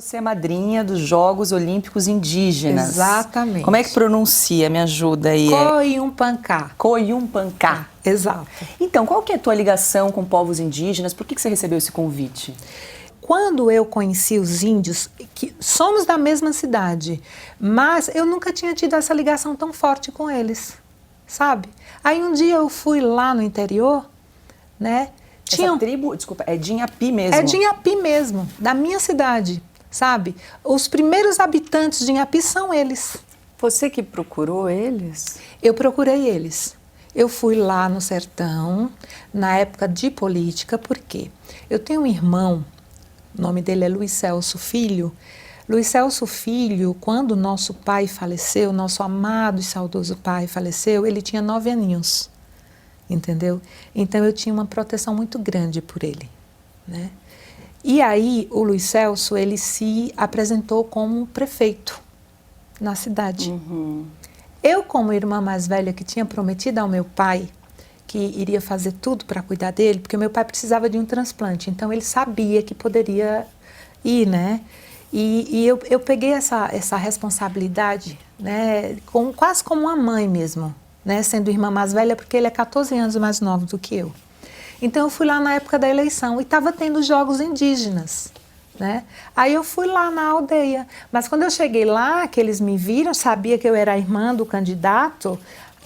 Você é madrinha dos Jogos Olímpicos Indígenas. Exatamente. Como é que pronuncia? Me ajuda aí. Coiumpancá. Coiumpancá. Exato. Então, qual que é a tua ligação com povos indígenas? Por que você recebeu esse convite? Quando eu conheci os índios, que somos da mesma cidade, mas eu nunca tinha tido essa ligação tão forte com eles, sabe? Aí um dia eu fui lá no interior, né? Essa tribo, desculpa, é de Inhapi mesmo? É de Inhapi mesmo, da minha cidade, sabe? Os primeiros habitantes de Inhapi são eles. Você que procurou eles? Eu procurei eles. Eu fui lá no sertão, na época de política, por quê? Eu tenho um irmão, o nome dele é Luiz Celso Filho. Luiz Celso Filho, quando nosso pai faleceu, nosso amado e saudoso pai faleceu, ele tinha 9 aninhos, entendeu? Então eu tinha uma proteção muito grande por ele, né? E aí o Luiz Celso, ele se apresentou como prefeito na cidade. Uhum. Eu, como irmã mais velha, que tinha prometido ao meu pai que iria fazer tudo para cuidar dele, porque meu pai precisava de um transplante, então ele sabia que poderia ir, né? E eu peguei essa responsabilidade, né, quase como uma mãe mesmo, né, sendo irmã mais velha, porque ele é 14 anos mais novo do que eu. Então eu fui lá na época da eleição e estava tendo jogos indígenas, né? Aí eu fui lá na aldeia, mas quando eu cheguei lá, que eles me viram, sabia que eu era a irmã do candidato,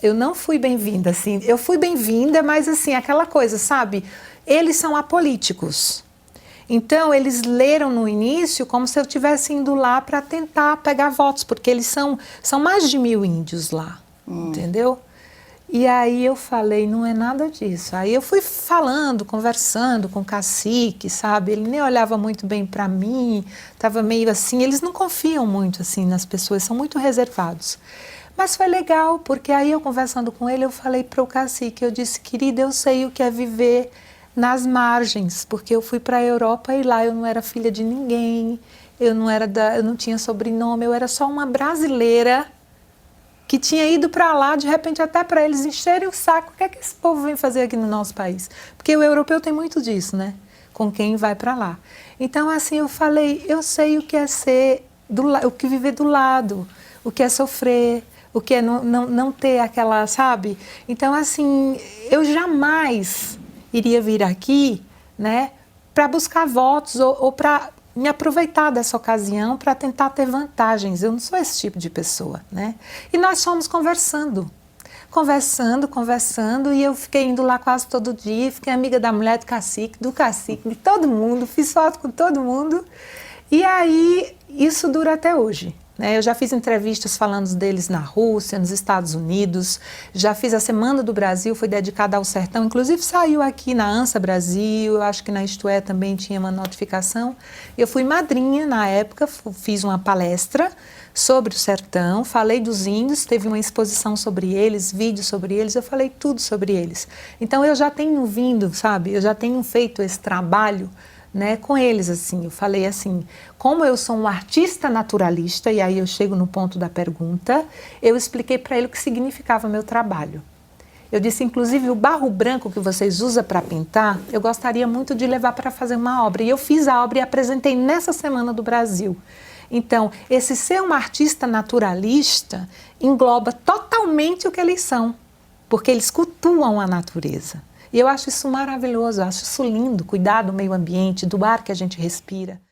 eu não fui bem-vinda, assim. Eu fui bem-vinda, mas assim, aquela coisa, sabe? Eles são apolíticos. Então, eles leram no início como se eu estivesse indo lá para tentar pegar votos, porque eles são mais de 1000 índios lá, entendeu? E aí eu falei, não é nada disso. Aí eu fui falando, conversando com o cacique, sabe? Ele nem olhava muito bem para mim, estava meio assim, eles não confiam muito assim nas pessoas, são muito reservados. Mas foi legal, porque aí eu conversando com ele, eu falei para o cacique, eu disse, querida, eu sei o que é viver nas margens, porque eu fui para a Europa e lá eu não era filha de ninguém, eu não tinha sobrenome, eu era só uma brasileira que tinha ido para lá, de repente até para eles encherem o saco, o que é que esse povo vem fazer aqui no nosso país? Porque o europeu tem muito disso, né? Com quem vai para lá. Então, assim, eu falei, eu sei o que é o que viver do lado, o que é sofrer, o que é não ter aquela, sabe? Então, assim, eu jamais iria vir aqui, né, para buscar votos ou para me aproveitar dessa ocasião para tentar ter vantagens. Eu não sou esse tipo de pessoa, né? E nós fomos conversando, e eu fiquei indo lá quase todo dia, fiquei amiga da mulher do cacique, de todo mundo, fiz foto com todo mundo. E aí, isso dura até hoje. Eu já fiz entrevistas falando deles na Rússia, nos Estados Unidos, já fiz a Semana do Brasil, foi dedicada ao sertão, inclusive saiu aqui na ANSA Brasil, eu acho que na Isto É também tinha uma notificação. Eu fui madrinha na época, fiz uma palestra sobre o sertão, falei dos índios, teve uma exposição sobre eles, vídeos sobre eles, eu falei tudo sobre eles. Então eu já tenho vindo, sabe, eu já tenho feito esse trabalho, né, com eles, assim, eu falei assim, como eu sou um artista naturalista, e aí eu chego no ponto da pergunta, eu expliquei para ele o que significava meu trabalho. Eu disse, inclusive, o barro branco que vocês usam para pintar, eu gostaria muito de levar para fazer uma obra, e eu fiz a obra e apresentei nessa Semana do Brasil. Então, esse ser um artista naturalista engloba totalmente o que eles são, porque eles cultuam a natureza. E eu acho isso maravilhoso, eu acho isso lindo, cuidar do meio ambiente, do ar que a gente respira.